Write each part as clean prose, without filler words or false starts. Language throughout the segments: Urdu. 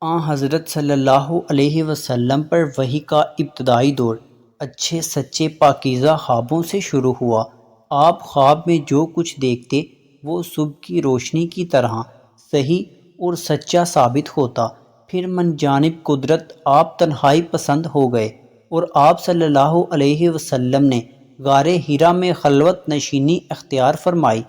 حضرت صلی اللہ علیہ وسلم پر وحی کا ابتدائی دور اچھے سچے پاکیزہ خوابوں سے شروع ہوا۔ آپ خواب میں جو کچھ دیکھتے وہ صبح کی روشنی کی طرح صحیح اور سچا ثابت ہوتا۔ پھر من جانب قدرت آپ تنہائی پسند ہو گئے اور آپ صلی اللہ علیہ وسلم نے غار حرا میں خلوت نشینی اختیار فرمائی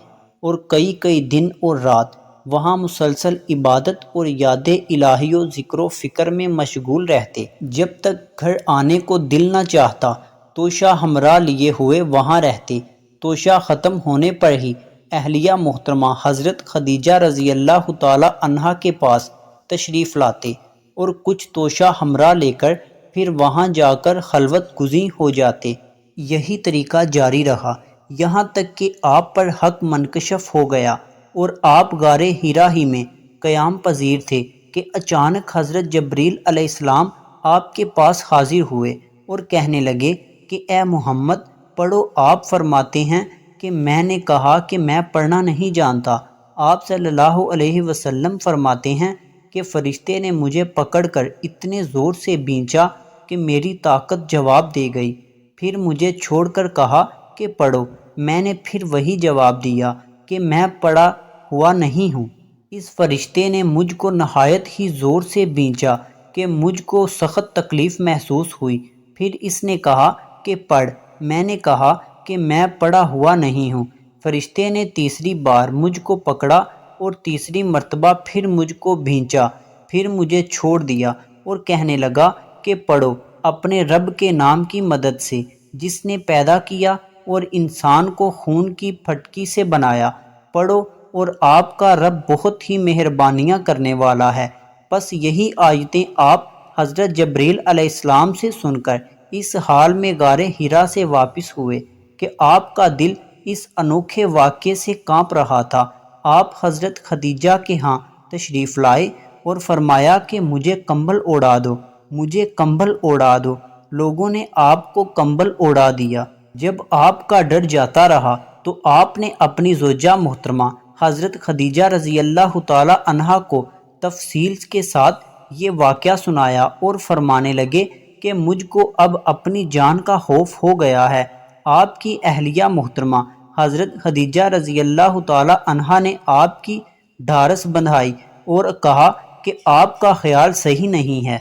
اور کئی دن اور رات وہاں مسلسل عبادت اور یاد الہی و ذکر و فکر میں مشغول رہتے، جب تک گھر آنے کو دل نہ چاہتا۔ توشہ ہمراہ لیے ہوئے وہاں رہتے۔ توشہ ختم ہونے پر ہی اہلیہ محترمہ حضرت خدیجہ رضی اللہ تعالی عنہا کے پاس تشریف لاتے اور کچھ توشہ ہمراہ لے کر پھر وہاں جا کر خلوت گزیں ہو جاتے۔ یہی طریقہ جاری رہا یہاں تک کہ آپ پر حق منکشف ہو گیا اور آپ غار حرا ہی میں قیام پذیر تھے کہ اچانک حضرت جبریل علیہ السلام آپ کے پاس حاضر ہوئے اور کہنے لگے کہ اے محمد پڑھو۔ آپ فرماتے ہیں کہ میں نے کہا کہ میں پڑھنا نہیں جانتا۔ آپ صلی اللہ علیہ وسلم فرماتے ہیں کہ فرشتے نے مجھے پکڑ کر اتنے زور سے بھینچا کہ میری طاقت جواب دے گئی، پھر مجھے چھوڑ کر کہا کہ پڑھو۔ میں نے پھر وہی جواب دیا کہ میں پڑھا ہوا نہیں ہوں۔ اس فرشتے نے مجھ کو نہایت ہی زور سے بھینچا کہ مجھ کو سخت تکلیف محسوس ہوئی، پھر اس نے کہا کہ پڑھ۔ میں نے کہا کہ میں پڑھا ہوا نہیں ہوں۔ فرشتے نے تیسری بار مجھ کو پکڑا اور تیسری مرتبہ پھر مجھ کو بھینچا، پھر مجھے چھوڑ دیا اور کہنے لگا کہ پڑھو اپنے رب کے نام کی مدد سے جس نے پیدا کیا اور انسان کو خون کی پھٹکی سے بنایا، پڑھو اور آپ کا رب بہت ہی مہربانیاں کرنے والا ہے۔ پس یہی آیتیں آپ حضرت جبریل علیہ السلام سے سن کر اس حال میں غار حرا سے واپس ہوئے کہ آپ کا دل اس انوکھے واقعے سے کانپ رہا تھا۔ آپ حضرت خدیجہ کے ہاں تشریف لائے اور فرمایا کہ مجھے کمبل اوڑھا دو، مجھے کمبل اوڑھا دو۔ لوگوں نے آپ کو کمبل اوڑھا دیا۔ جب آپ کا ڈر جاتا رہا تو آپ نے اپنی زوجہ محترمہ حضرت خدیجہ رضی اللہ تعالی عنہا کو تفصیل کے ساتھ یہ واقعہ سنایا اور فرمانے لگے کہ مجھ کو اب اپنی جان کا خوف ہو گیا ہے۔ آپ کی اہلیہ محترمہ حضرت خدیجہ رضی اللہ تعالی عنہا نے آپ کی ڈھارس بندھائی اور کہا کہ آپ کا خیال صحیح نہیں ہے۔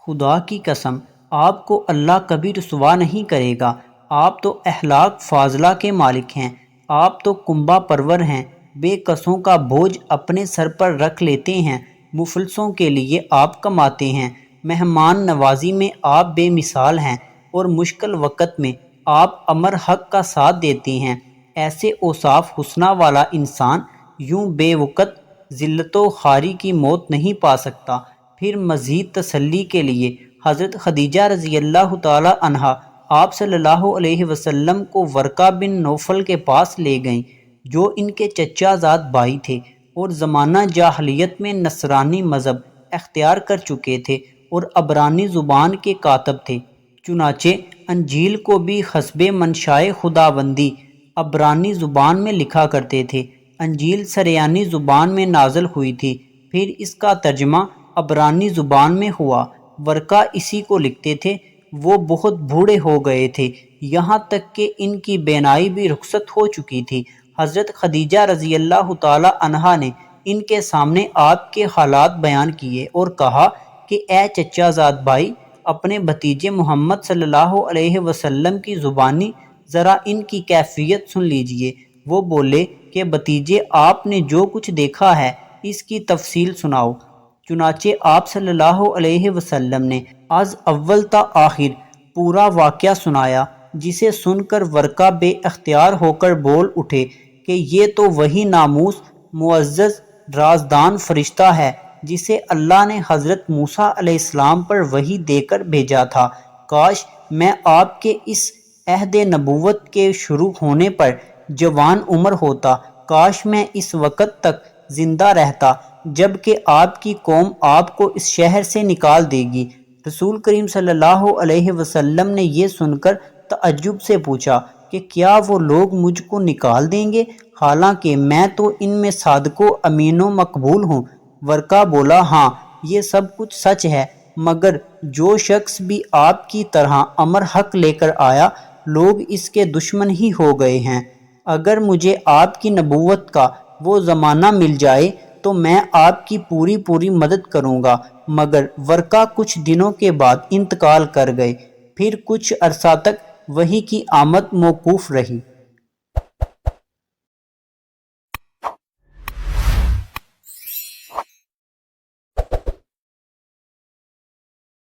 خدا کی قسم آپ کو اللہ کبھی رسوا نہیں کرے گا۔ آپ تو اخلاق فاضلہ کے مالک ہیں، آپ تو کنبہ پرور ہیں، بے کسوں کا بوجھ اپنے سر پر رکھ لیتے ہیں، مفلسوں کے لیے آپ کماتے ہیں، مہمان نوازی میں آپ بے مثال ہیں اور مشکل وقت میں آپ امر حق کا ساتھ دیتے ہیں۔ ایسے اوصاف حسنہ والا انسان یوں بے وقت ذلت و خواری کی موت نہیں پا سکتا۔ پھر مزید تسلی کے لیے حضرت خدیجہ رضی اللہ تعالی عنہا آپ صلی اللہ علیہ وسلم کو ورقہ بن نوفل کے پاس لے گئیں جو ان کے چچا زاد بھائی تھے اور زمانہ جاہلیت میں نصرانی مذہب اختیار کر چکے تھے اور عبرانی زبان کے کاتب تھے، چنانچہ انجیل کو بھی حسب منشائے خداوندی عبرانی زبان میں لکھا کرتے تھے۔ انجیل سریانی زبان میں نازل ہوئی تھی، پھر اس کا ترجمہ عبرانی زبان میں ہوا۔ ورقہ اسی کو لکھتے تھے۔ وہ بہت بوڑھے ہو گئے تھے، یہاں تک کہ ان کی بینائی بھی رخصت ہو چکی تھی۔ حضرت خدیجہ رضی اللہ تعالی عنہا نے ان کے سامنے آپ کے حالات بیان کیے اور کہا کہ اے چچا زاد بھائی، اپنے بھتیجے محمد صلی اللہ علیہ وسلم کی زبانی ذرا ان کی کیفیت سن لیجئے۔ وہ بولے کہ بھتیجے آپ نے جو کچھ دیکھا ہے اس کی تفصیل سناؤ۔ چنانچہ آپ صلی اللہ علیہ وسلم نے از اول تا آخر پورا واقعہ سنایا، جسے سن کر ورقہ بے اختیار ہو کر بول اٹھے کہ یہ تو وہی ناموس معزز رازدان فرشتہ ہے جسے اللہ نے حضرت موسیٰ علیہ السلام پر وحی دے کر بھیجا تھا۔ کاش میں آپ کے اس عہد نبوت کے شروع ہونے پر جوان عمر ہوتا، کاش میں اس وقت تک زندہ رہتا جب کہ آپ کی قوم آپ کو اس شہر سے نکال دے گی۔ رسول کریم صلی اللہ علیہ وسلم نے یہ سن کر تعجب سے پوچھا کہ کیا وہ لوگ مجھ کو نکال دیں گے، حالانکہ میں تو ان میں صادق و امین و مقبول ہوں؟ ورقہ بولا ہاں، یہ سب کچھ سچ ہے، مگر جو شخص بھی آپ کی طرح امر حق لے کر آیا، لوگ اس کے دشمن ہی ہو گئے ہیں۔ اگر مجھے آپ کی نبوت کا وہ زمانہ مل جائے تو میں آپ کی پوری مدد کروں گا، مگر ورقہ کچھ دنوں کے بعد انتقال کر گئے، پھر کچھ عرصہ تک وحی کی آمد موقوف رہی۔